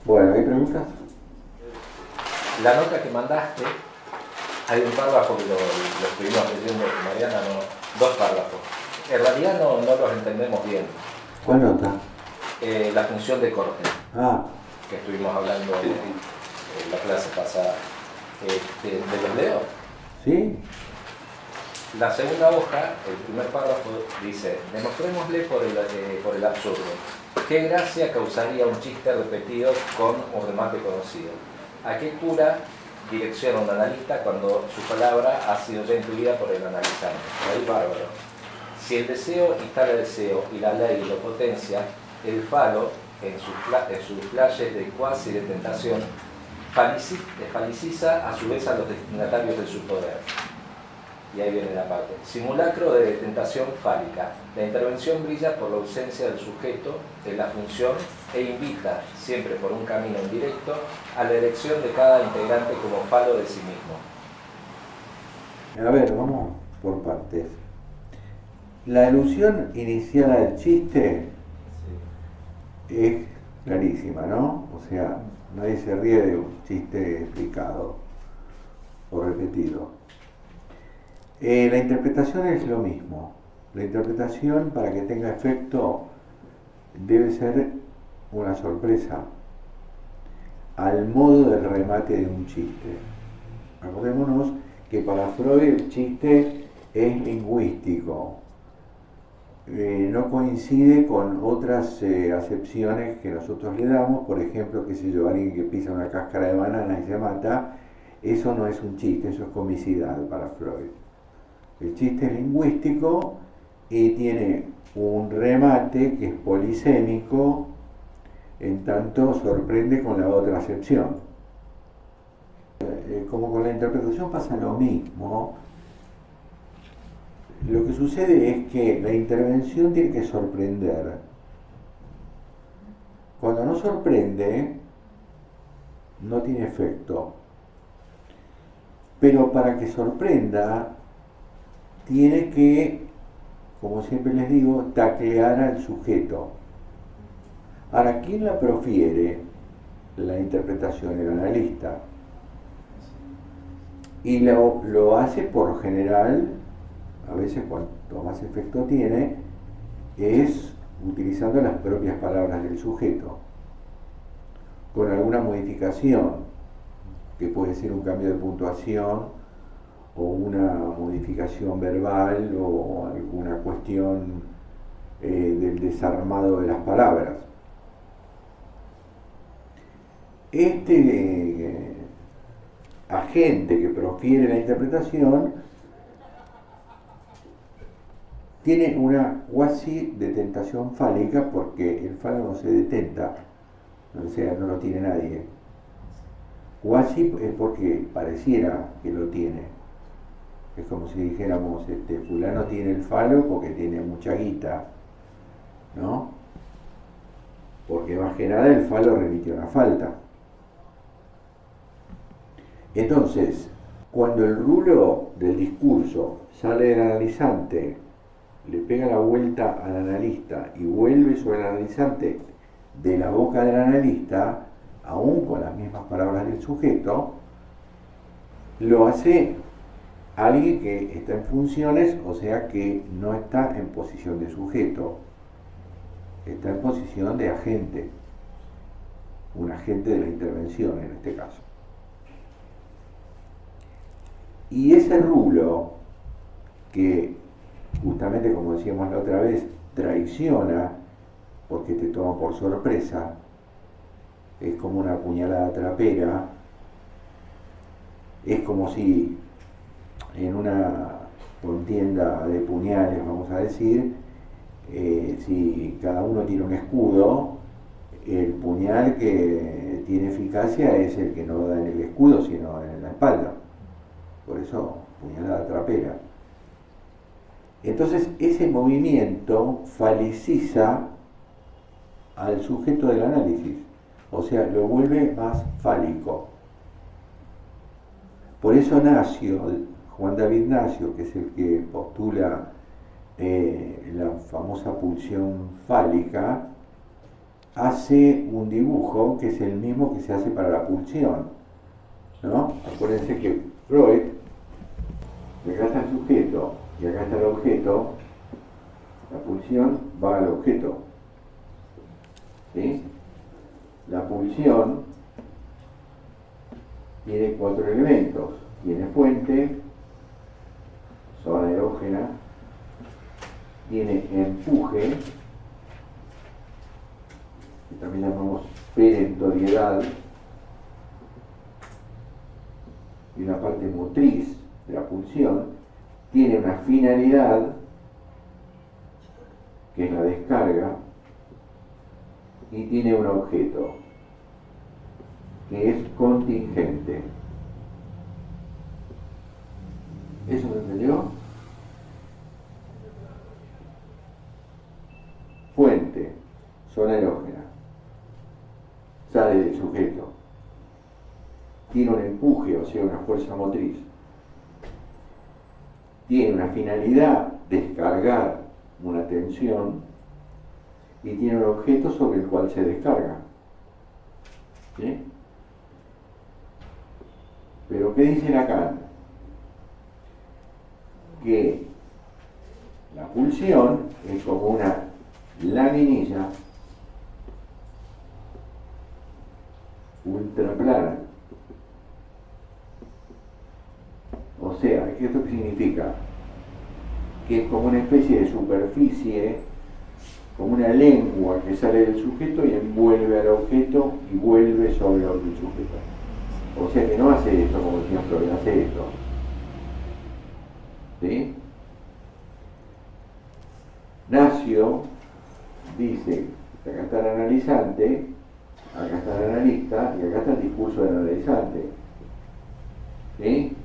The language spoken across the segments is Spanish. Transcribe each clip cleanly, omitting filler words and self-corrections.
Bueno, ¿hay preguntas? La nota que mandaste, hay un párrafo que lo estuvimos leyendo con Mariana, dos párrafos. En realidad no los entendemos bien. ¿Cuál nota? La función de corte, Ah, que estuvimos hablando en la clase pasada. ¿De los leo? ¿sí? La segunda hoja, el primer párrafo, dice: demostrémosle por el absurdo. ¿Qué gracia causaría un chiste repetido con un remate conocido? ¿A qué cura direcciona un analista cuando su palabra ha sido ya incluida por el analizante? Ahí bárbaro. Si el deseo instala el deseo y la ley lo potencia, el falo, en sus flashes de cuasi de tentación, faliciza a su vez a los destinatarios de su poder. Y ahí viene la parte. Simulacro de tentación fálica. La intervención brilla por la ausencia del sujeto en la función e invita, siempre por un camino indirecto, a la elección de cada integrante como falo de sí mismo. A ver, vamos por partes. La alusión inicial al chiste es clarísima, ¿no? O sea, nadie se ríe de un chiste explicado o repetido. La interpretación es lo mismo. La interpretación, para que tenga efecto, debe ser una sorpresa, al modo del remate de un chiste. Acordémonos que para Freud el chiste es lingüístico, no coincide con otras acepciones que nosotros le damos. Por ejemplo, qué sé yo, alguien que pisa una cáscara de banana y se mata, eso no es un chiste, eso es comicidad para Freud. El chiste es lingüístico y tiene un remate que es polisémico, en tanto sorprende con la otra acepción. Como con la interpretación pasa lo mismo. Lo que sucede es que la intervención tiene que sorprender. Cuando no sorprende, no tiene efecto. Pero para que sorprenda, tiene que, como siempre les digo, taclear al sujeto. Ahora, ¿quién la profiere? La interpretación, el analista. Y lo hace por lo general, a veces cuanto más efecto tiene, es utilizando las propias palabras del sujeto, con alguna modificación, que puede ser un cambio de puntuación, o una modificación verbal, o alguna cuestión del desarmado de las palabras. Este agente que profiere la interpretación tiene una cuasi detentación fálica, porque el falo no se detenta, o sea, no lo tiene nadie. Cuasi es porque pareciera que lo tiene. Es como si dijéramos, fulano tiene el falo porque tiene mucha guita, ¿no? Porque más que nada el falo remite a una falta. Entonces, cuando el rulo del discurso sale del analizante, le pega la vuelta al analista y vuelve sobre el analizante de la boca del analista, aún con las mismas palabras del sujeto, lo hace alguien que está en funciones, o sea que no está en posición de sujeto, está en posición de agente, un agente de la intervención en este caso. Y ese rulo, que justamente, como decíamos la otra vez, traiciona porque te toma por sorpresa, es como una puñalada trapera, es como si en una contienda de puñales, vamos a decir, si cada uno tiene un escudo, el puñal que tiene eficacia es el que no da en el escudo, sino en la espalda. Por eso, puñalada trapera. Entonces ese movimiento faliciza al sujeto del análisis, o sea, lo vuelve más fálico. Por eso Nacio, Juan David Nacio, que es el que postula la famosa pulsión fálica, hace un dibujo que es el mismo que se hace para la pulsión, ¿no? Acuérdense que Freud, acá está el sujeto y acá está el objeto, la pulsión va al objeto, ¿sí? La pulsión tiene 4 elementos, tiene fuente, zona erógena, tiene empuje, que también llamamos perentoriedad, y la parte motriz de la pulsión, tiene una finalidad, que es la descarga, y tiene un objeto, que es contingente. ¿Eso me entendió? Fuente, zona erógena, sale del sujeto, tiene un empuje, o sea, una fuerza motriz, tiene una finalidad, descargar una tensión, y tiene un objeto sobre el cual se descarga. ¿Sí? Pero ¿qué dice Lacan? Que la pulsión es como una laminilla ultraplana. O sea, ¿esto qué significa? Que es como una especie de superficie, como una lengua que sale del sujeto y envuelve al objeto y vuelve sobre el sujeto. O sea que no hace esto como decía Freud, hace esto. ¿Sí? Nacio dice que acá está el analizante, acá está el analista y acá está el discurso del analizante. ¿Sí?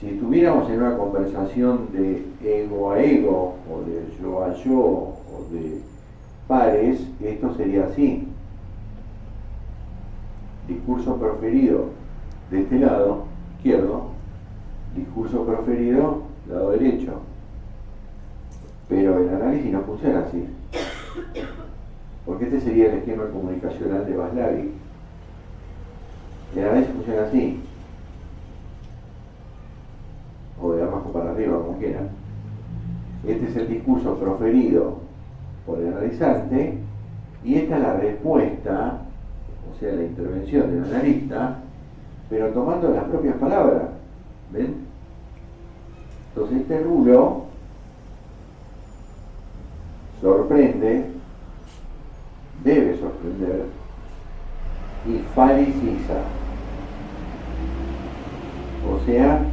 Si estuviéramos en una conversación de ego a ego, o de yo a yo, o de pares, esto sería así. Discurso proferido de este lado izquierdo, discurso proferido lado derecho. Pero el análisis no funciona así. Porque este sería el esquema comunicacional de Václavic. El análisis funciona así. O de abajo para arriba, como quieran. Este es el discurso proferido por el analizante y esta es la respuesta, o sea, la intervención del analista, pero tomando las propias palabras. ¿Ven? Entonces este rulo sorprende, debe sorprender y faliciza. O sea,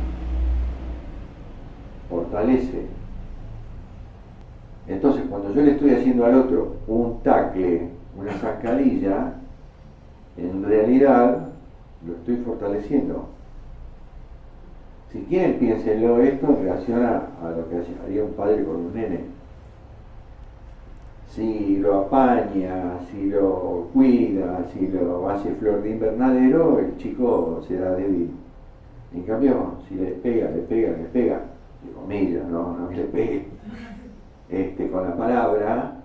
fortalece. Entonces, cuando yo le estoy haciendo al otro un tacle, una zancadilla, en realidad lo estoy fortaleciendo. Si quieren, piénsenlo esto en relación a lo que haría un padre con un nene. Si lo apaña, si lo cuida, si lo hace flor de invernadero, el chico será débil. En cambio, si le pega, de comillas, no le pegue, con la palabra.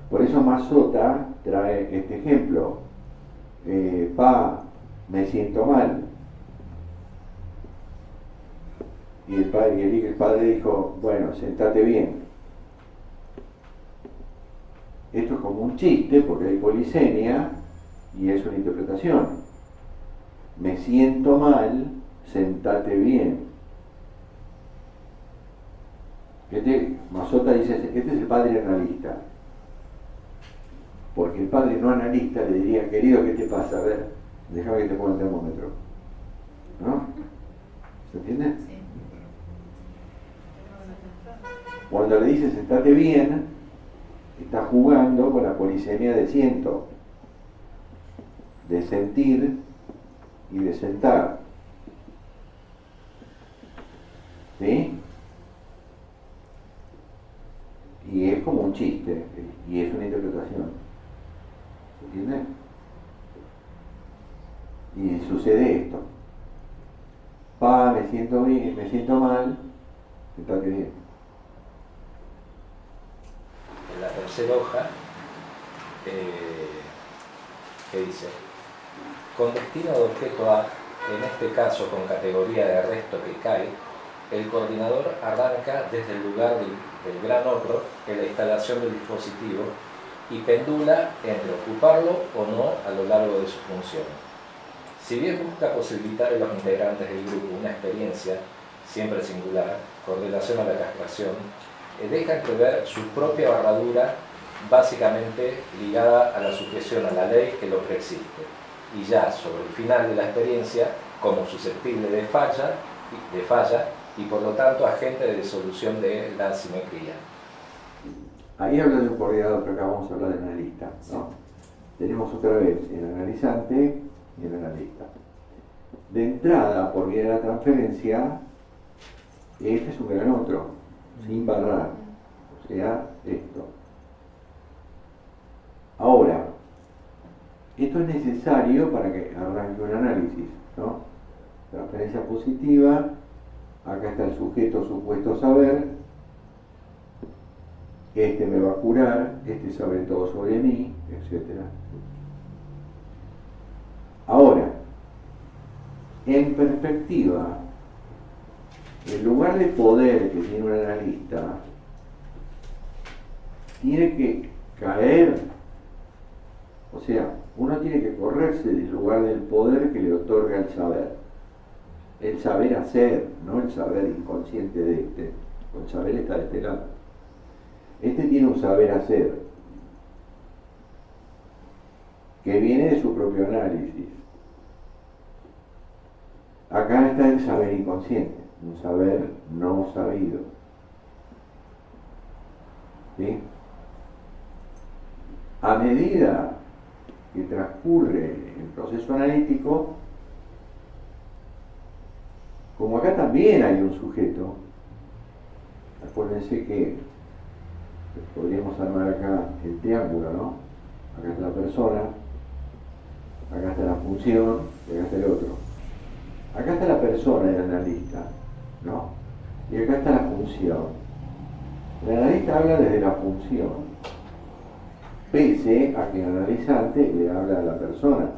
Por eso Mazota trae este ejemplo. Pa, me siento mal. Y el padre dijo, bueno, sentate bien. Esto es como un chiste porque hay polisemia y es una interpretación. Me siento mal, sentate bien. Mazota dice, este es el padre analista. Porque el padre no analista le diría, querido, ¿qué te pasa? A ver, déjame que te ponga el termómetro. ¿No? ¿Se entiende? Sí. Cuando le dice sentate bien, está jugando con la polisemia de siento, de sentir y de sentar. ¿Sí? y es como un chiste, y es una interpretación. ¿Se entiende? Y sucede esto. Me siento bien, me siento mal, sentate bien. En la tercera hoja, que dice, con destino de objeto A, en este caso con categoría de resto que cae, el coordinador arranca desde el lugar del gran otro en la instalación del dispositivo y pendula entre ocuparlo o no a lo largo de su función. Si bien busca posibilitar a los integrantes del grupo una experiencia, siempre singular, con relación a la castración, deja entrever su propia barradura básicamente ligada a la sujeción a la ley que lo preexiste, y ya sobre el final de la experiencia como susceptible de falla y por lo tanto agente de disolución de la asimetría. Ahí habla de un coordinador, pero acá vamos a hablar del analista, ¿no? Tenemos otra vez el analizante y el analista. De entrada, por vía de la transferencia, este es un gran otro, sin barrar, o sea, esto. Ahora, esto es necesario para que arranque un análisis, ¿no? Transferencia positiva, acá está el sujeto supuesto saber, este me va a curar, este sabe todo sobre mí, etc. Ahora, en perspectiva, el lugar de poder que tiene un analista tiene que caer, o sea, uno tiene que correrse del lugar del poder que le otorga el saber hacer, no el saber inconsciente de este, el saber está de este lado. Este tiene un saber hacer que viene de su propio análisis. Acá está el saber inconsciente, un saber no sabido. ¿Sí? A medida que transcurre el proceso analítico, como acá también hay un sujeto, acuérdense que podríamos armar acá el triángulo, ¿no? Acá está la persona, acá está la función y acá está el otro. Acá está la persona, el analista, ¿no? Y acá está la función. El analista habla desde la función, pese a que el analizante le habla a la persona.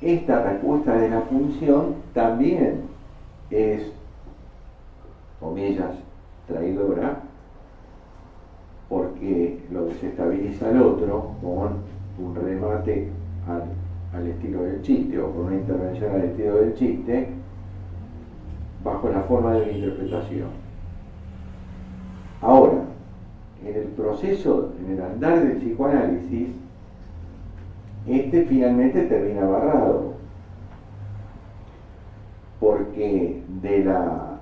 Esta respuesta de la función también es, comillas, traidora, porque lo desestabiliza al otro con un remate al estilo del chiste o con una intervención al estilo del chiste bajo la forma de la interpretación. Ahora, en el proceso, en el andar del psicoanálisis, este finalmente termina barrado, porque de la,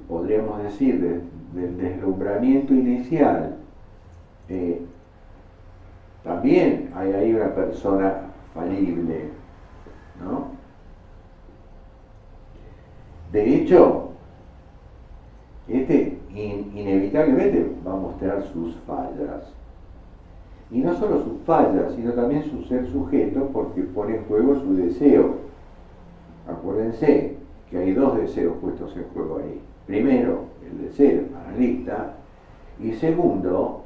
podríamos decir, del deslumbramiento inicial, también hay ahí una persona falible, ¿no? De hecho, este inevitablemente va a mostrar sus fallas. Y no solo sus fallas, sino también su ser sujeto, porque pone en juego su deseo. Acuérdense que hay dos deseos puestos en juego ahí. Primero, el de ser analista, y segundo,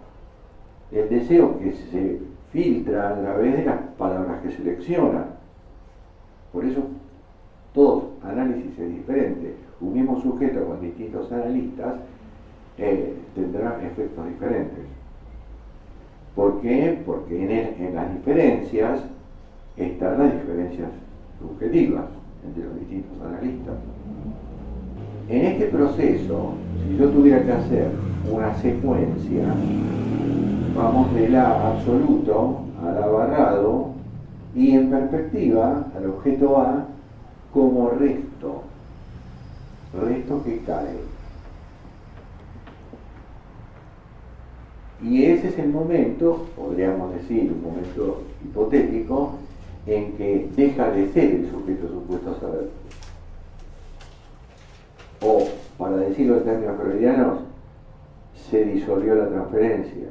el deseo que se filtra a través de las palabras que selecciona. Por eso, todo análisis es diferente. Un mismo sujeto con distintos analistas tendrá efectos diferentes. ¿Por qué? Porque en las diferencias están las diferencias subjetivas entre los distintos analistas. En este proceso, si yo tuviera que hacer una secuencia, vamos de la absoluto a la barrado y en perspectiva al objeto A como resto que cae. Y ese es el momento, podríamos decir, un momento hipotético, en que deja de ser el sujeto supuesto a saber. O, para decirlo en términos freudianos, se disolvió la transferencia.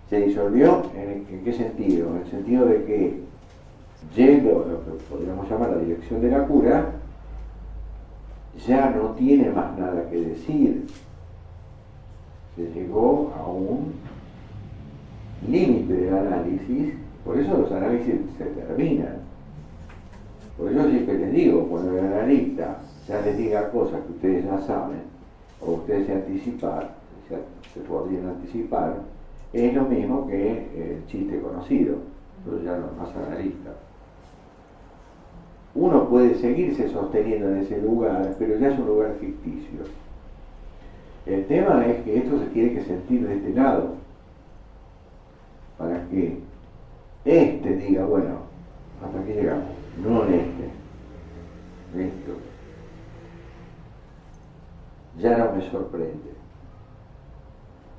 ¿Se disolvió en qué sentido? En el sentido de que, yendo a lo que podríamos llamar la dirección de la cura, ya no tiene más nada que decir. Se llegó a un límite del análisis, por eso los análisis se terminan. Por eso siempre les digo, cuando el analista ya les diga cosas que ustedes ya saben, o ustedes se podrían anticipar, es lo mismo que el chiste conocido, pero ya no es más analista. Uno puede seguirse sosteniendo en ese lugar, pero ya es un lugar ficticio. El tema es que esto se tiene que sentir de este lado, para que este diga, bueno, hasta aquí llegamos, no en esto. Ya no me sorprende.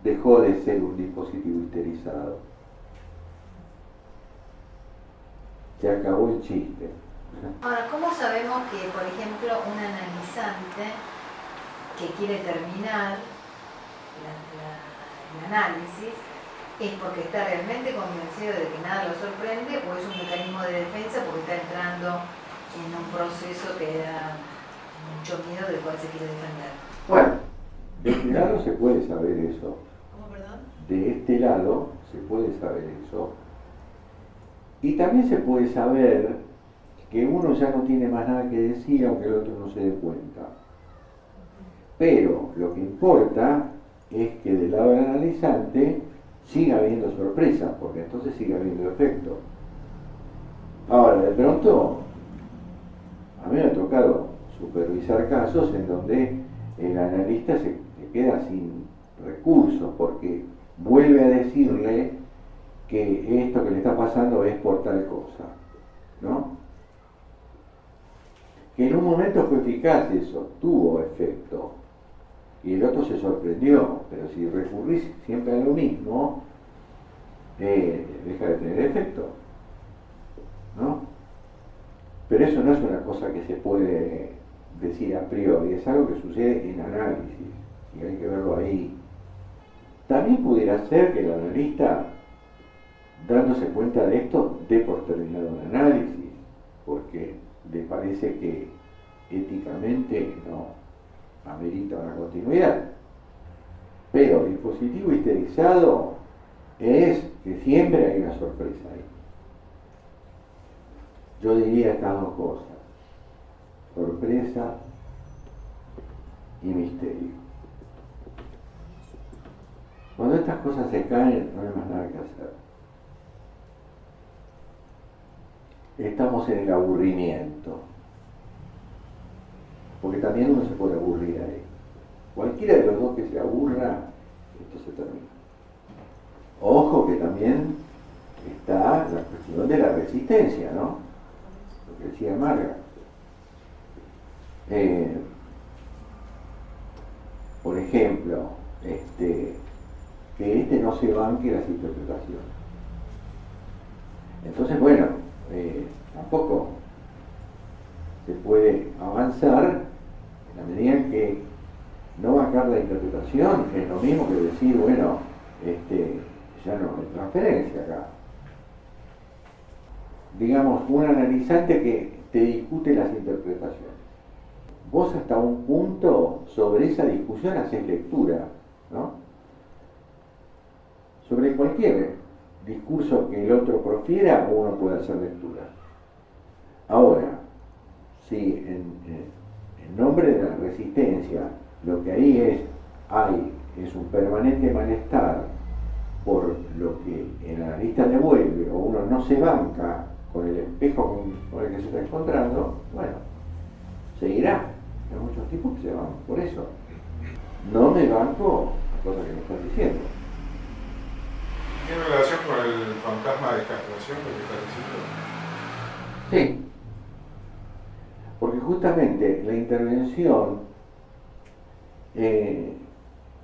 Dejó de ser un dispositivo histerizado. Se acabó el chiste. Ahora, ¿cómo sabemos que, por ejemplo, un analizante que quiere terminar el análisis es porque está realmente convencido de que nada lo sorprende, o es un mecanismo de defensa porque está entrando en un proceso que da mucho miedo del cual se quiere defender? Bueno, de este lado se puede saber eso. ¿Cómo, perdón? De este lado se puede saber eso. Y también se puede saber que uno ya no tiene más nada que decir aunque el otro no se dé cuenta. Pero lo que importa es que del lado del analizante siga habiendo sorpresas, porque entonces sigue habiendo efecto. Ahora, de pronto, a mí me ha tocado supervisar casos en donde el analista se queda sin recursos, porque vuelve a decirle que esto que le está pasando es por tal cosa, ¿no? Que en un momento fue eficaz eso, tuvo efecto, y el otro se sorprendió, pero si recurrís siempre a lo mismo, deja de tener efecto, ¿no? Pero eso no es una cosa que se puede decir a priori, es algo que sucede en análisis, y hay que verlo ahí. También pudiera ser que el analista, dándose cuenta de esto, dé por terminado un análisis, porque le parece que éticamente no amerita una continuidad. Pero el dispositivo histerizado es que siempre hay una sorpresa ahí. Yo diría estas dos cosas: sorpresa y misterio. Cuando estas cosas se caen, no hay más nada que hacer. Estamos en el aburrimiento, porque también uno se puede aburrir ahí. Cualquiera de los dos que se aburra, esto se termina. Ojo que también está la cuestión de la resistencia, ¿no? Lo que decía Marga. Por ejemplo, que no se banque las interpretaciones. Entonces, bueno, tampoco se puede avanzar en la medida en que no bancar la interpretación es lo mismo que decir, bueno, ya no hay transferencia acá. Digamos, un analizante que te discute las interpretaciones. Vos hasta un punto sobre esa discusión haces lectura, ¿no? Sobre cualquier discurso que el otro profiera, uno puede hacer lectura. Ahora, si en nombre de la resistencia lo que ahí es un permanente malestar por lo que el analista devuelve, o uno no se banca con el espejo con el que se está encontrando, bueno, seguirá. Hay muchos tipos que se van por eso. No me banco las cosas que me están diciendo. ¿Tiene relación con el fantasma de castración que estás diciendo? Sí. Porque justamente la intervención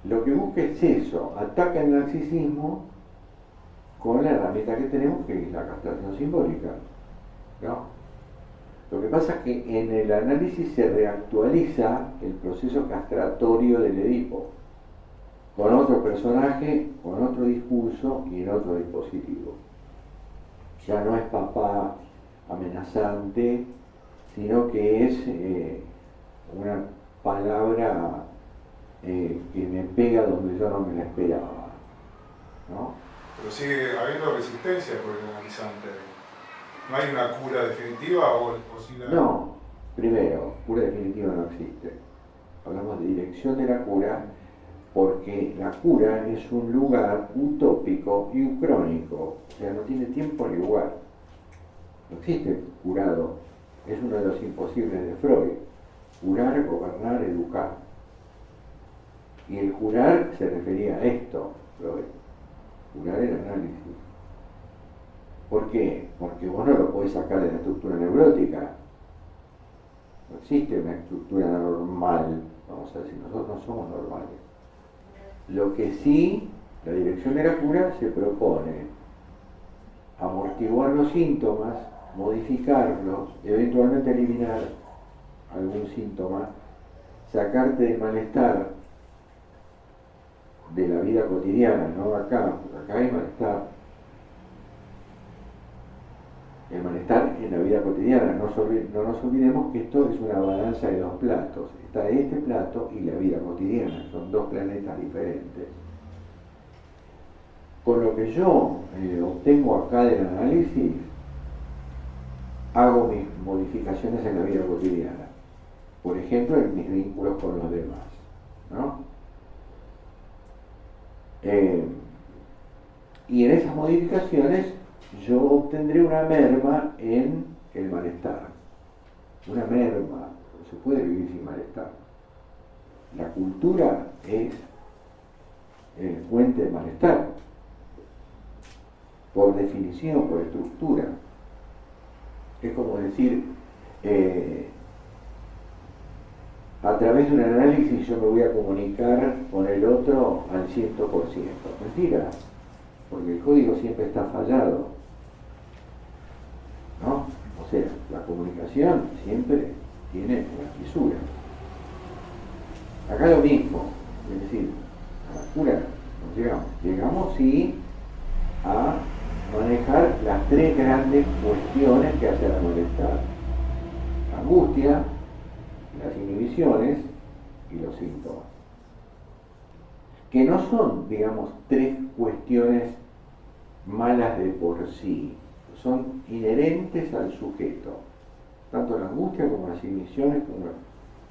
lo que busca es eso, ataca el narcisismo con la herramienta que tenemos, que es la castración simbólica, ¿no? Lo que pasa es que en el análisis se reactualiza el proceso castratorio del Edipo, con otro personaje, con otro discurso y en otro dispositivo. Ya no es papá amenazante, sino que es una palabra que me pega donde yo no me la esperaba, ¿no? Pero sigue habiendo resistencia por el analizante. ¿No hay una cura definitiva o si la... No, primero, cura definitiva no existe. Hablamos de dirección de la cura porque la cura es un lugar utópico y ucrónico, o sea, no tiene tiempo ni lugar. No existe curado, es uno de los imposibles de Freud. Curar, gobernar, educar. Y el curar se refería a esto, Freud. Curar el análisis. ¿Por qué? Porque vos no lo podés sacar de la estructura neurótica. No existe una estructura normal, vamos a decir, nosotros no somos normales. Lo que sí, la dirección de la cura se propone amortiguar los síntomas, modificarlos, eventualmente eliminar algún síntoma, sacarte del malestar de la vida cotidiana, no acá hay malestar. El malestar en la vida cotidiana, no nos olvidemos que esto es una balanza de dos platos. Está este plato y la vida cotidiana, son dos planetas diferentes. Con lo que yo obtengo acá del análisis, hago mis modificaciones en la vida cotidiana. Por ejemplo, en mis vínculos con los demás, ¿no? Y en esas modificaciones yo obtendré una merma en el malestar. Una merma, no se puede vivir sin malestar. La cultura es fuente de malestar, por definición, por estructura. Es como decir, a través de un análisis yo me voy a comunicar con el otro al 100%. Mentira, porque el código siempre está fallado, ¿no? O sea, la comunicación siempre tiene una fisura. Acá lo mismo, es decir, a la cura no llegamos. Llegamos sí a manejar las tres grandes cuestiones que hacen al malestar: la angustia, las inhibiciones y los síntomas, que no son, digamos, tres cuestiones malas de por sí, son inherentes al sujeto, tanto la angustia como las inhibiciones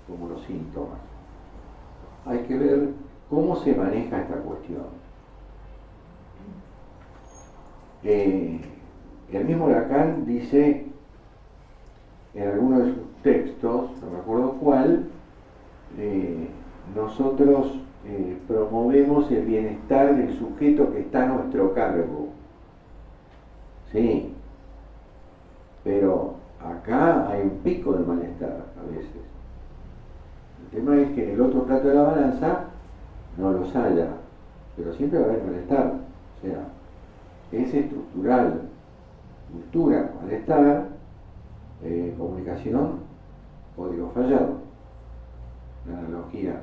como los síntomas. Hay que ver cómo se maneja esta cuestión. El mismo Lacan dice en alguno de sus textos, no me acuerdo cuál, nosotros promovemos el bienestar del sujeto que está a nuestro cargo. Sí, pero acá hay un pico de malestar a veces. El tema es que en el otro plato de la balanza no los haya, pero siempre va a haber malestar. O sea, es estructural. Cultura, malestar, comunicación, código fallado. Una analogía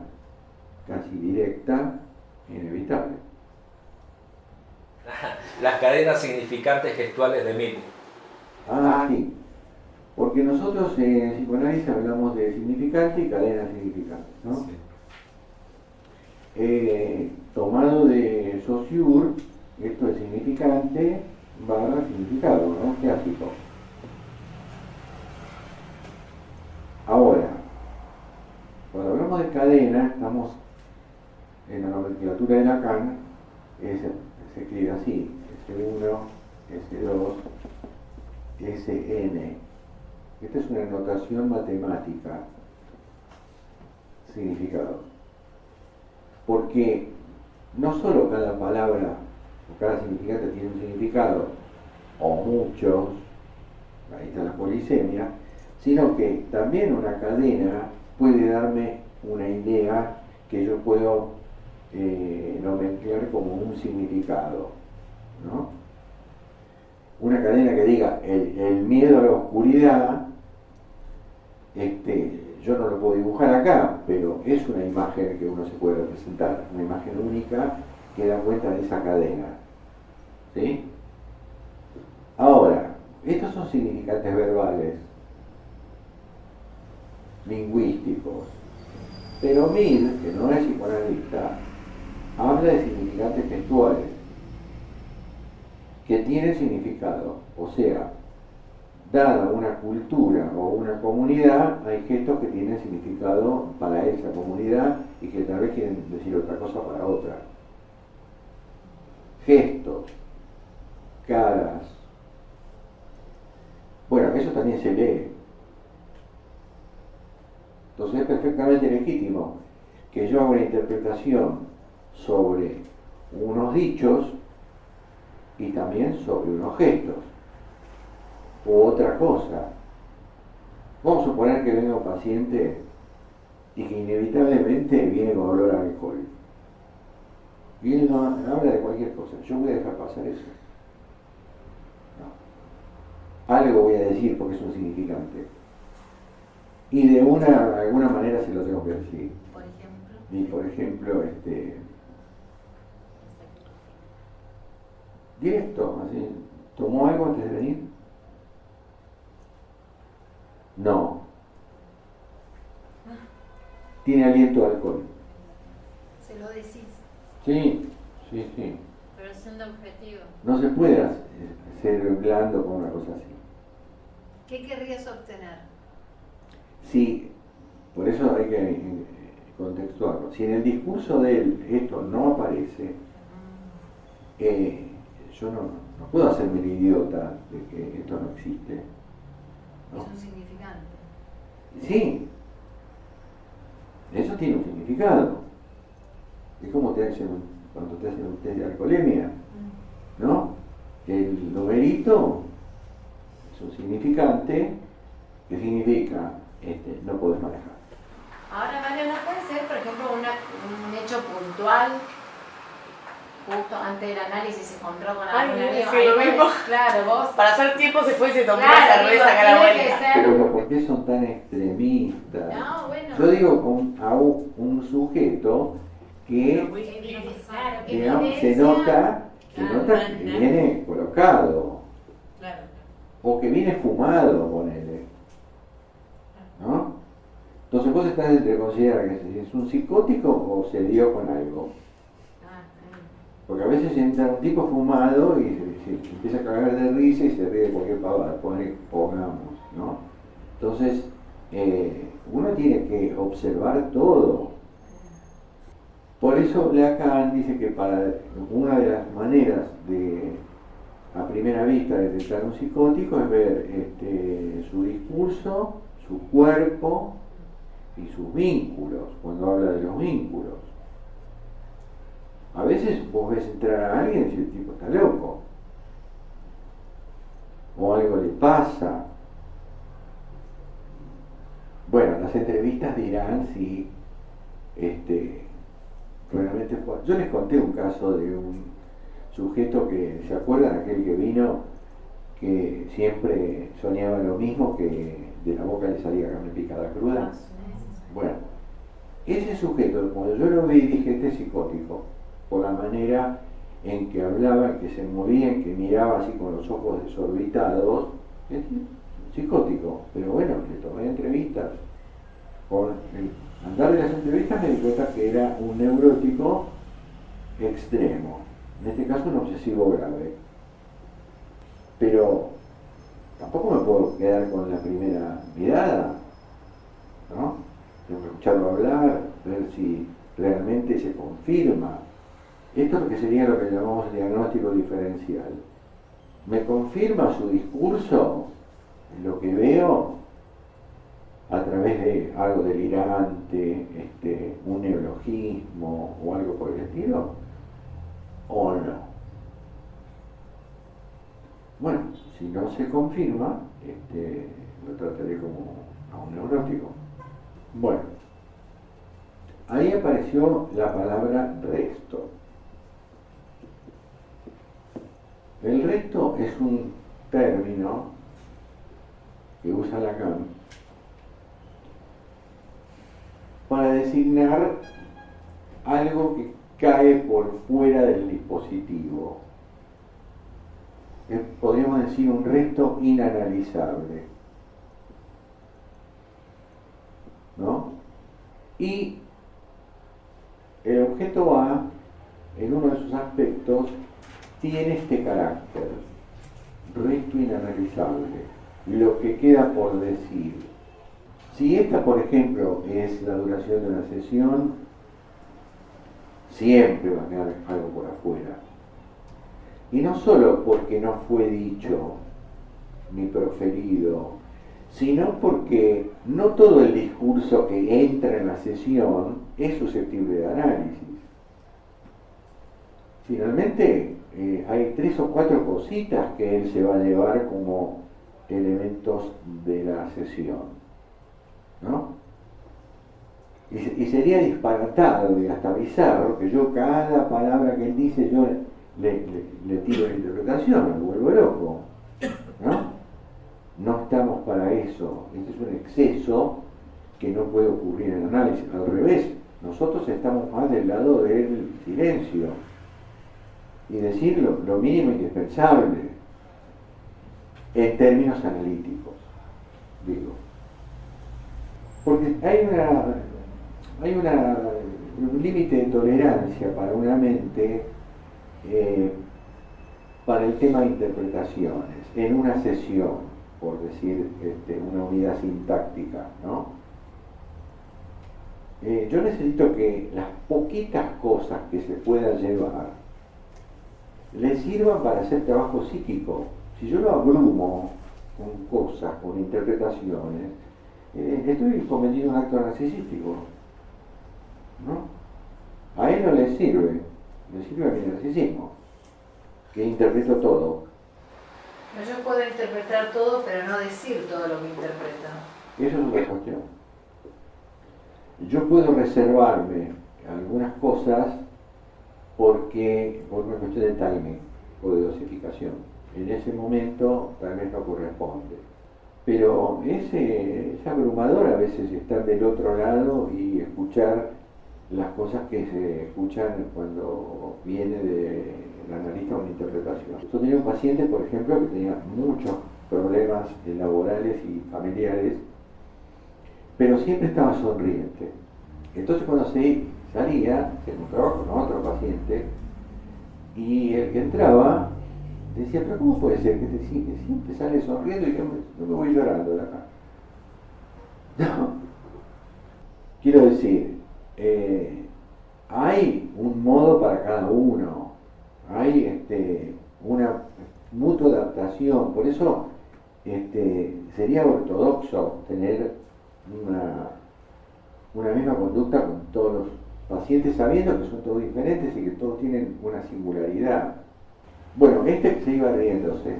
casi directa, inevitable. Las cadenas significantes gestuales de Mill. Sí. Porque nosotros en psicoanálisis hablamos de significante y cadenas significantes, ¿no? Sí. Tomado de Saussure, esto es significante barra significado, ¿no? Clásico. Ahora, cuando hablamos de cadena, estamos en la nomenclatura de Lacan, se escribe así: S1, S2, Sn. Esta es una notación matemática, significado. Porque no solo cada palabra o cada significante tiene un significado, o muchos, ahí está la polisemia, sino que también una cadena puede darme una idea que yo puedo nomenclar como un significado, ¿no? Una cadena que diga el miedo a la oscuridad yo no lo puedo dibujar acá, pero es una imagen que uno se puede representar, una imagen única que da cuenta de esa cadena. ¿Sí? Ahora, estos son significantes verbales, lingüísticos, pero Mead, que no es psicoanalista, habla de significantes gestuales, que tienen significado, o sea, dada una cultura o una comunidad, hay gestos que tienen significado para esa comunidad y que tal vez quieren decir otra cosa para otra. Gestos, caras. Bueno, eso también se lee. Entonces es perfectamente legítimo que yo haga una interpretación sobre unos dichos y también sobre unos gestos. O otra cosa. Vamos a suponer que venga un paciente y que inevitablemente viene con olor a alcohol. Y él no habla de cualquier cosa. Yo voy a dejar pasar eso. No. Algo voy a decir porque es un significante. Y de alguna manera se lo tengo que decir. Por ejemplo. Y por ejemplo, directo, así. ¿Tomó algo antes de venir? No. Tiene aliento de alcohol. Se lo decís. Sí, sí, sí. Pero siendo objetivo. No se puede ser blando con una cosa así. ¿Qué querrías obtener? Sí, por eso hay que contextuarlo. Si en el discurso de él esto no aparece, yo no puedo hacerme el idiota de que esto no existe. ¿No? Es un significante. Sí, eso tiene un significado. Es como cuando te hacen un test de alcoholemia, ¿no? El numerito es un significante que significa no podés manejar. Ahora, Mario, ¿no puede ser, por ejemplo, un hecho puntual? Justo antes del análisis se encontró con algún amigo. Sí, lo mismo. Claro, vos. Para hacer tiempo se fue y se tomó Claro, una cerveza digo, acá a la tiene que vuelta. ser- Pero ¿por qué son tan extremistas? No, bueno. Yo digo a un sujeto que, Claro, que digamos, se evidencia- nota Claro, que viene colocado Claro. o que viene fumado, ponele. ¿No? Entonces vos estás entre considerar que es un psicótico o se dio con algo. Porque a veces entra un tipo fumado y se empieza a cagar de risa y se ríe de cualquier pavada, pongamos, ¿no? Entonces, uno tiene que observar todo. Por eso Lacan dice que para una de las maneras de, a primera vista, de detectar un psicótico es ver su discurso, su cuerpo y sus vínculos, cuando habla de los vínculos. A veces vos ves entrar a alguien y decís, el tipo está loco. O algo le pasa. Bueno, las entrevistas dirán si realmente fue. Yo les conté un caso de un sujeto que, ¿se acuerdan? Aquel que vino, que siempre soñaba lo mismo, que de la boca le salía carne picada cruda. Bueno, ese sujeto, cuando yo lo vi, dije, este es psicótico, por la manera en que hablaba, en que se movía, en que miraba así con los ojos desorbitados, es psicótico. Pero bueno, le tomé entrevistas. Con el andar de las entrevistas me di cuenta que era un neurótico extremo, en este caso un obsesivo grave. Pero tampoco me puedo quedar con la primera mirada, ¿no? Tengo que escucharlo hablar, ver si realmente se confirma. Esto es lo que sería lo que llamamos diagnóstico diferencial. ¿Me confirma su discurso lo que veo a través de algo delirante, un neologismo o algo por el estilo? ¿O no? Bueno, si no se confirma, lo trataré como a un neurótico. Bueno, ahí apareció la palabra resto. El resto es un término que usa Lacan para designar algo que cae por fuera del dispositivo. Podríamos decir un resto inanalizable, ¿no? Y el objeto A, en uno de sus aspectos, tiene este carácter, resto inanalizable, lo que queda por decir. Si esta, por ejemplo, es la duración de una sesión, siempre va a quedar algo por afuera. Y no solo porque no fue dicho ni proferido, sino porque no todo el discurso que entra en la sesión es susceptible de análisis. Finalmente, hay 3 o 4 cositas que él se va a llevar como elementos de la sesión, ¿no? Y sería disparatado y hasta bizarro que yo cada palabra que él dice yo le tiro la interpretación, me vuelvo loco, ¿no? No estamos para eso. Este es un exceso que no puede ocurrir en el análisis. Al revés, nosotros estamos más del lado del silencio y decir lo mínimo indispensable en términos analíticos, digo. Porque hay un límite de tolerancia para una mente para el tema de interpretaciones en una sesión, por decir una unidad sintáctica, ¿no? Yo necesito que las poquitas cosas que se puedan llevar le sirvan para hacer trabajo psíquico. Si yo lo abrumo con cosas, con interpretaciones, estoy cometiendo un acto narcisístico, ¿no? A él no le sirve a mi narcisismo, que interpreto todo. Yo puedo interpretar todo, pero no decir todo lo que interpreto. Eso es una cuestión. Yo puedo reservarme algunas cosas por una cuestión de timing o de dosificación. En ese momento tal vez no corresponde. Pero es abrumador a veces estar del otro lado y escuchar las cosas que se escuchan cuando viene del analista una interpretación. Yo tenía un paciente, por ejemplo, que tenía muchos problemas laborales y familiares, pero siempre estaba sonriente. Entonces cuando salía, se encontraba con otro paciente, y el que entraba decía, pero ¿cómo puede ser que siempre sale sonriendo y yo no me voy llorando de acá? No. Quiero decir, hay un modo para cada uno, hay una mutua adaptación, por eso sería ortodoxo tener una misma conducta con todos los pacientes, sabiendo que son todos diferentes y que todos tienen una singularidad. Bueno, que se iba riéndose,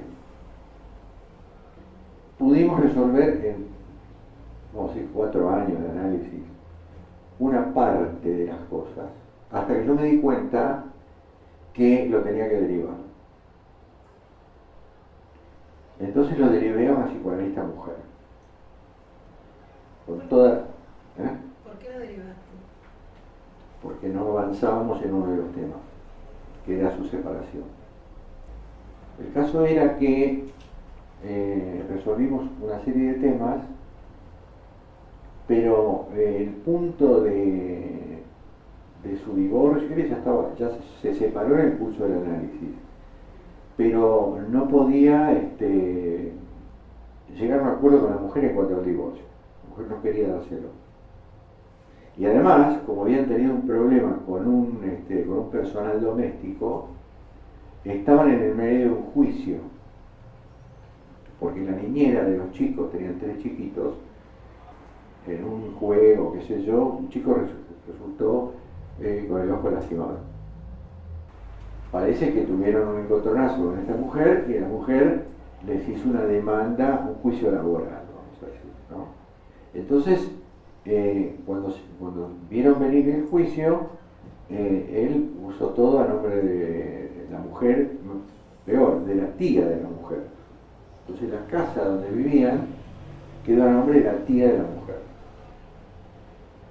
pudimos resolver en, vamos a decir, 4 años de análisis, una parte de las cosas, hasta que yo me di cuenta que lo tenía que derivar. Entonces lo derivé a una psicoanalista mujer. Con toda... ¿Por qué lo derivaste? Porque no avanzábamos en uno de los temas, que era su separación. El caso era que resolvimos una serie de temas, pero el punto de su divorcio, ya se separó en el curso del análisis, pero no podía llegar a un acuerdo con la mujer en cuanto al divorcio. La mujer no quería dárselo. Y además, como habían tenido un problema con un personal doméstico, estaban en el medio de un juicio, porque la niñera de los chicos, tenían 3 chiquitos, en un juego, qué sé yo, un chico resultó con el ojo lastimado. Parece que tuvieron un encontronazo con esta mujer y la mujer les hizo una demanda, un juicio laboral, vamos a decir, ¿no? Entonces, cuando vieron venir el juicio, él usó todo a nombre de la mujer, peor, de la tía de la mujer. Entonces la casa donde vivían quedó a nombre de la tía de la mujer.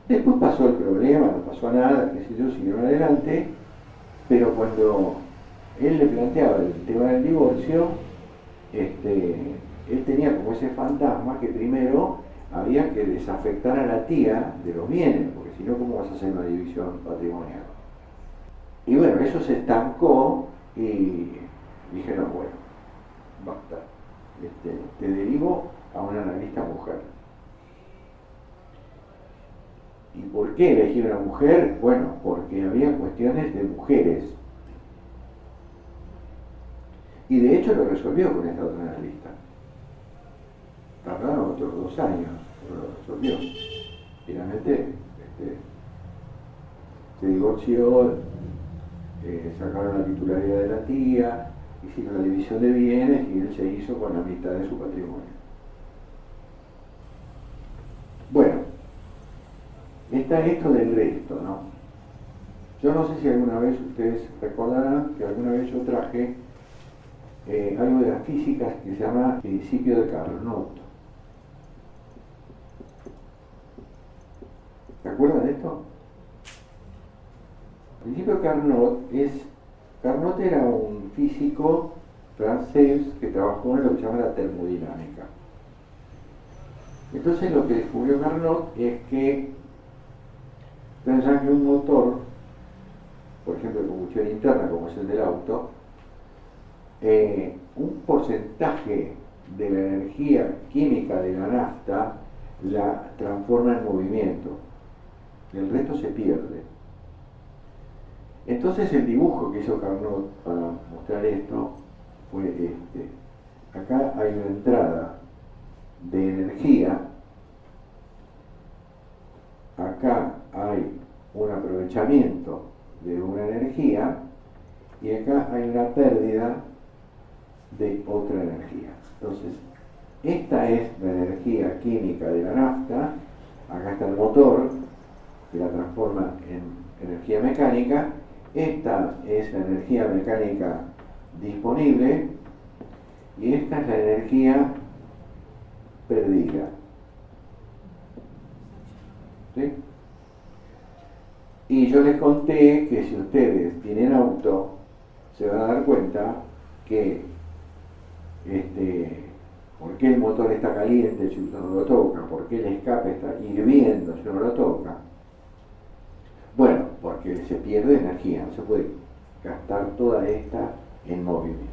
Después pasó el problema, no pasó nada, qué sé yo, siguieron adelante, pero cuando él le planteaba el tema del divorcio, él tenía como ese fantasma que primero había que desafectar a la tía de los bienes, porque si no, ¿cómo vas a hacer una división patrimonial? Y bueno, eso se estancó y dijeron, bueno, basta, te derivo a una analista mujer. ¿Y por qué elegí una mujer? Bueno, porque había cuestiones de mujeres. Y de hecho lo resolvió con esta otra analista. Tardaron otros 2 años, pero lo resolvió. Finalmente se divorció, sacaron la titularidad de la tía, hicieron la división de bienes y él se hizo con la mitad de su patrimonio. Bueno, está esto del resto, ¿no? Yo no sé si alguna vez ustedes recordarán que alguna vez yo traje algo de las físicas que se llama principio de Carnot. ¿Se acuerdan de esto? El principio de Carnot era un físico francés que trabajó en lo que se llama la termodinámica. Entonces lo que descubrió Carnot es que pensan que un motor, por ejemplo de combustión interna como es el del auto, un porcentaje de la energía química de la nafta la transforma en movimiento, el resto se pierde. Entonces el dibujo que hizo Carnot para mostrar esto fue este. Acá hay una entrada de energía, acá hay un aprovechamiento de una energía y acá hay una pérdida de otra energía. Entonces, esta es la energía química de la nafta, acá está el motor que la transforma en energía mecánica, esta es la energía mecánica disponible y esta es la energía perdida. ¿Sí? Y yo les conté que si ustedes tienen auto, se van a dar cuenta que ¿por qué el motor está caliente si uno no lo toca? ¿Por qué el escape está hirviendo si uno lo toca? Bueno, porque se pierde energía, no se puede gastar toda esta en movimiento.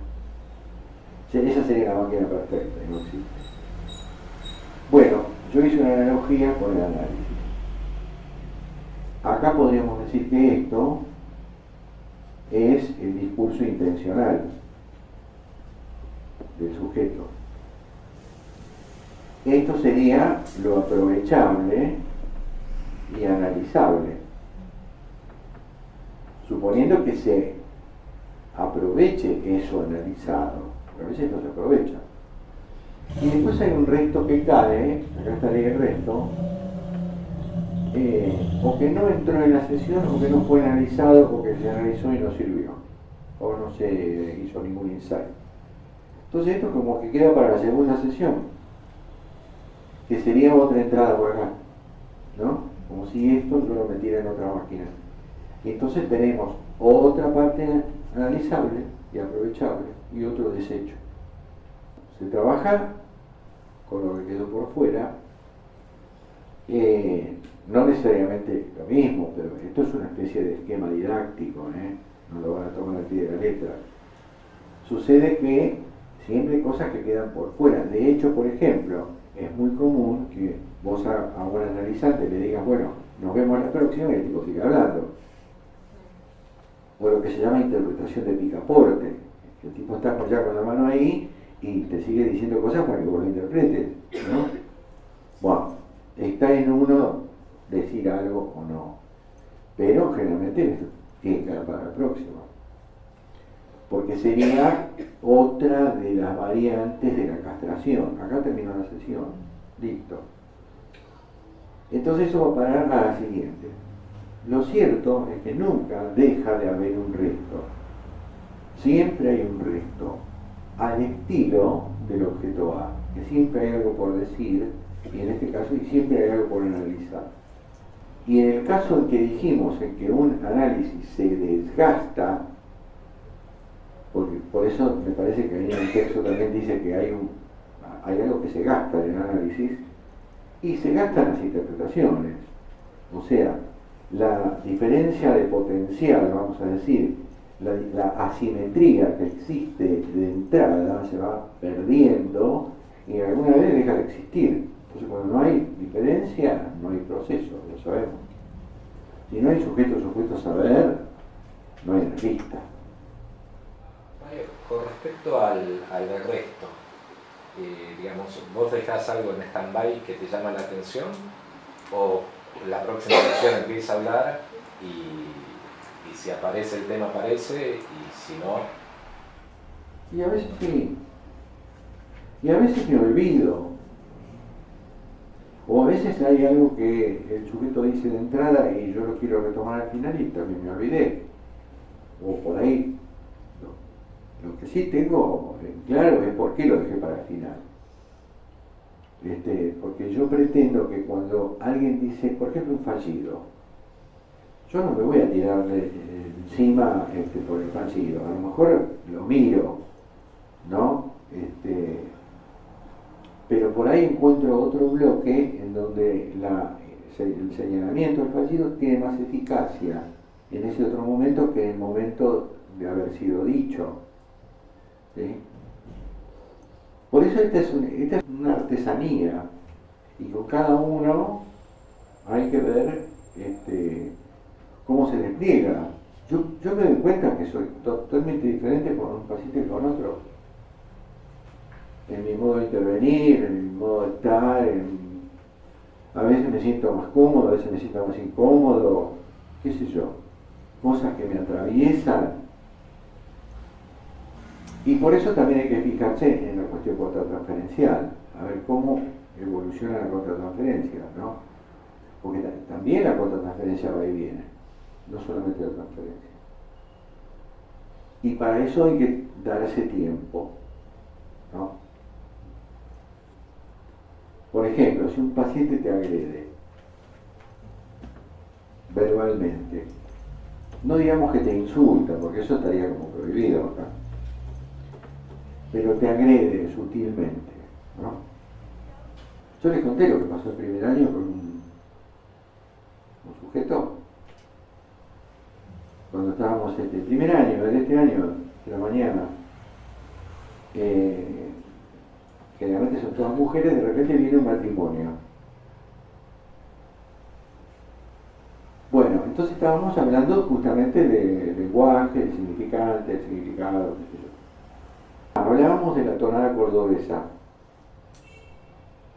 Esa sería la máquina perfecta, no existe. Bueno, yo hice una analogía con el análisis. Acá podríamos decir que esto es el discurso intencional del sujeto. Esto sería lo aprovechable y analizable, suponiendo que se aproveche eso analizado, porque a veces no se aprovecha. Y después hay un resto que cae, acá estaría el resto, o que no entró en la sesión o que no fue analizado porque se analizó y no sirvió, o no se hizo ningún insight. Entonces esto como que queda para la segunda sesión, que sería otra entrada por acá, ¿no? Como si esto yo lo metiera en otra máquina. Y entonces tenemos otra parte analizable y aprovechable y otro desecho. Se trabaja con lo que quedó por fuera, no necesariamente lo mismo, pero esto es una especie de esquema didáctico, no lo van a tomar al pie de la letra. Sucede que siempre hay cosas que quedan por fuera. De hecho, por ejemplo, es muy común que vos a un analizante le digas, bueno, nos vemos la próxima y el tipo sigue hablando. O lo que se llama interpretación de picaporte. El tipo está ya con la mano ahí y te sigue diciendo cosas para que vos lo interpretes, ¿no? Bueno, está en uno decir algo o no, pero generalmente tiene que quedar para la próxima, porque sería otra de las variantes de la castración. Acá terminó la sesión, listo. Entonces eso va a parar a la siguiente. Lo cierto es que nunca deja de haber un resto, siempre hay un resto al estilo del objeto A, que siempre hay algo por decir, y en este caso y siempre hay algo por analizar. Y en el caso en que dijimos en que un análisis se desgasta, porque por eso me parece que ahí en el texto también dice que hay algo que se gasta en el análisis, y se gastan las interpretaciones. O sea, la diferencia de potencial, vamos a decir, la asimetría que existe de entrada se va perdiendo y alguna vez deja de existir. Entonces, cuando no hay diferencia, no hay proceso, lo sabemos. Si no hay sujeto, saber, no hay analista. Con respecto al resto, digamos, ¿vos dejás algo en stand-by que te llama la atención? ¿O la próxima lección empieza a hablar y si aparece el tema aparece y si no? Y a veces sí. Y a veces me olvido. O a veces hay algo que el sujeto dice de entrada y yo lo quiero retomar al final y también me olvidé. O por ahí. Lo que sí tengo claro es por qué lo dejé para el final. Porque yo pretendo que cuando alguien dice, por ejemplo, un fallido, yo no me voy a tirarle encima por el fallido. A lo mejor lo miro, ¿no? Pero por ahí encuentro otro bloque en donde el señalamiento del fallido tiene más eficacia en ese otro momento que en el momento de haber sido dicho. ¿Sí? Por eso esta es una artesanía y con cada uno hay que ver cómo se despliega. Yo me doy cuenta que soy totalmente diferente con un paciente que con otro. En mi modo de intervenir, en mi modo de estar, a veces me siento más cómodo, a veces me siento más incómodo, qué sé yo, cosas que me atraviesan. Y por eso también hay que fijarse en la cuestión contratransferencial, a ver cómo evoluciona la contratransferencia, ¿no? Porque también la contratransferencia va y viene, no solamente la transferencia. Y para eso hay que darse tiempo, ¿no? Por ejemplo, si un paciente te agrede verbalmente, no digamos que te insulta, porque eso estaría como prohibido acá, pero te agrede sutilmente, ¿no? Yo les conté lo que pasó el primer año con un sujeto, cuando estábamos el primer año de este año, de la mañana, generalmente son todas mujeres, de repente viene un matrimonio. Bueno, entonces estábamos hablando justamente de lenguaje, el significante, el significado, qué sé yo. Hablábamos de la tonada cordobesa.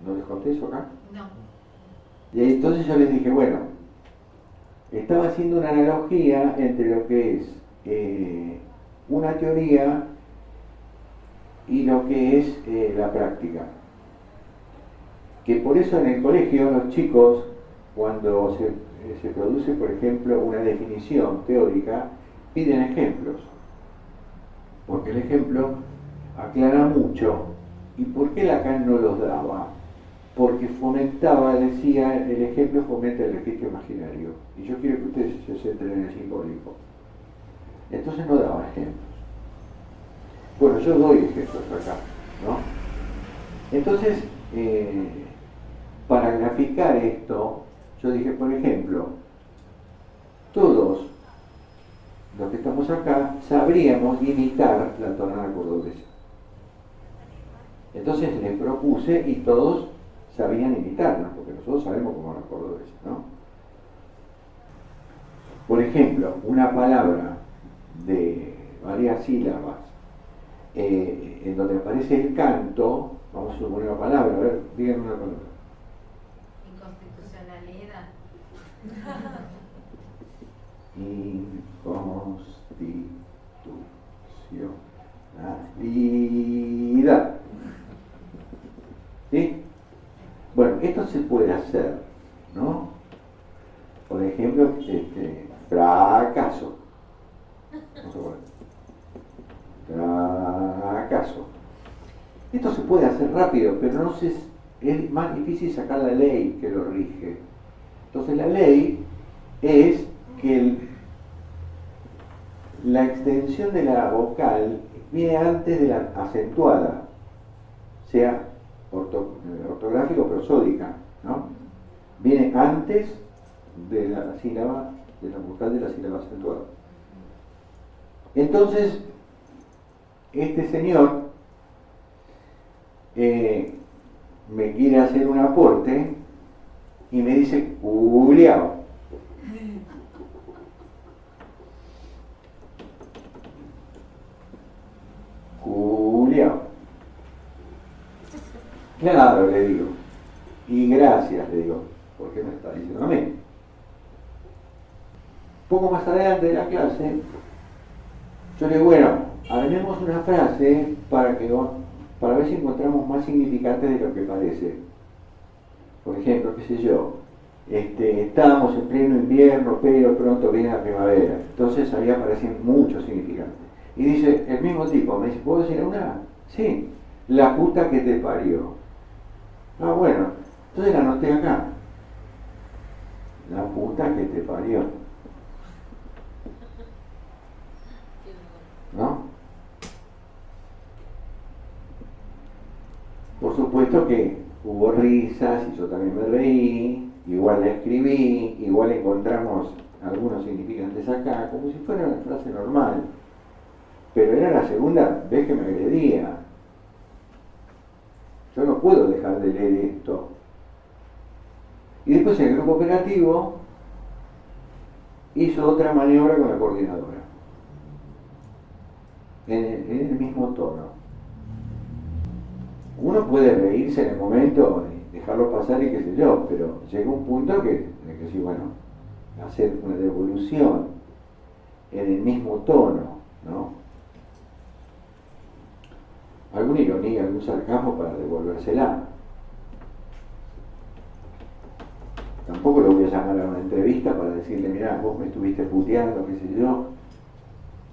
¿No les conté eso acá? No. Y ahí entonces yo les dije, bueno, estaba haciendo una analogía entre lo que es una teoría y lo que es la práctica. Que por eso en el colegio los chicos, cuando se produce, por ejemplo, una definición teórica, piden ejemplos. Porque el ejemplo aclara mucho. ¿Y por qué Lacan no los daba? Porque fomentaba, decía, el ejemplo fomenta el registro imaginario. Y yo quiero que ustedes se centren en el simbólico. Entonces no daba ejemplos. Bueno, yo doy ejemplos acá, ¿no? Entonces, para graficar esto, yo dije, por ejemplo, todos los que estamos acá sabríamos imitar la tonada cordobesa. Entonces les propuse y todos sabían imitarla, porque nosotros sabemos cómo es la cordobesa, ¿no? Por ejemplo, una palabra de varias sílabas en donde aparece el canto, vamos a suponer una palabra, a ver, díganme una palabra. Inconstitucionalidad. Inconstitucionalidad. ¿Sí? Bueno, esto se puede hacer, ¿no? Por ejemplo, fracaso. Vamos a poner. Fracaso. Esto se puede hacer rápido, pero no es más difícil sacar la ley que lo rige. Entonces la ley es que la extensión de la vocal viene antes de la acentuada, sea ortográfica o prosódica, ¿no? Viene antes de la sílaba, de la vocal de la sílaba acentuada. Entonces, este señor me quiere hacer un aporte y me dice, culiao. Culiao. Claro, le digo. Y gracias, le digo. ¿Por qué me está diciendo a mí? Poco más adelante de la clase, yo le digo, bueno, armemos una frase para ver si encontramos más significantes de lo que parece. Por ejemplo, qué sé yo, estábamos en pleno invierno, pero pronto viene la primavera. Entonces ahí aparecen muchos significantes. Y dice, el mismo tipo, me dice, ¿puedo decir una? Sí, la puta que te parió. Ah, bueno, entonces la anoté acá. La puta que te parió. ¿No? Por supuesto que hubo risas y yo también me reí, igual la escribí, igual encontramos algunos significantes acá, como si fuera una frase normal. Pero era la segunda vez que me agredía. Yo no puedo dejar de leer esto. Y después el grupo operativo hizo otra maniobra con la coordinadora. En el mismo tono. Uno puede reírse en el momento y dejarlo pasar y qué sé yo, pero llega un punto que sí, bueno, hacer una devolución en el mismo tono, ¿no? Alguna ironía, algún sarcasmo para devolvérsela. Tampoco lo voy a llamar a una entrevista para decirle, mirá, vos me estuviste puteando, qué sé yo,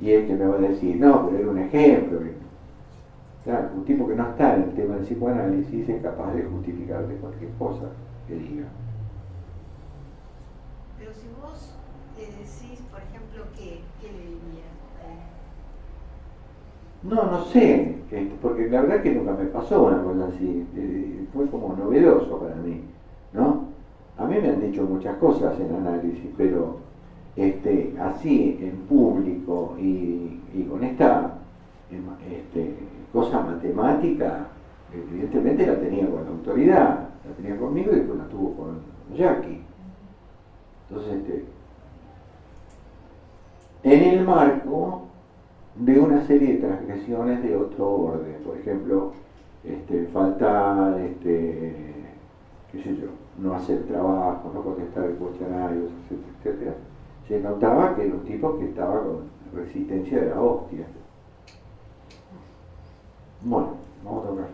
y él que me va a decir, no, pero era un ejemplo. Claro, un tipo que no está en el tema del psicoanálisis es capaz de justificarle cualquier cosa que diga. Pero si vos le decís, por ejemplo, ¿qué le dirías? No sé, porque la verdad que nunca me pasó una cosa así, fue como novedoso para mí, ¿no? A mí me han dicho muchas cosas en análisis, pero así en público y con esta cosa matemática, evidentemente la tenía con la autoridad, la tenía conmigo y después la tuvo con Jackie. Entonces, en el marco de una serie de transgresiones de otro orden, por ejemplo, faltar, qué sé yo, no hacer trabajo, no contestar cuestionarios, etcétera, etcétera. Se notaba que era un tipo que estaba con resistencia de la hostia. Bueno, vamos a tocar.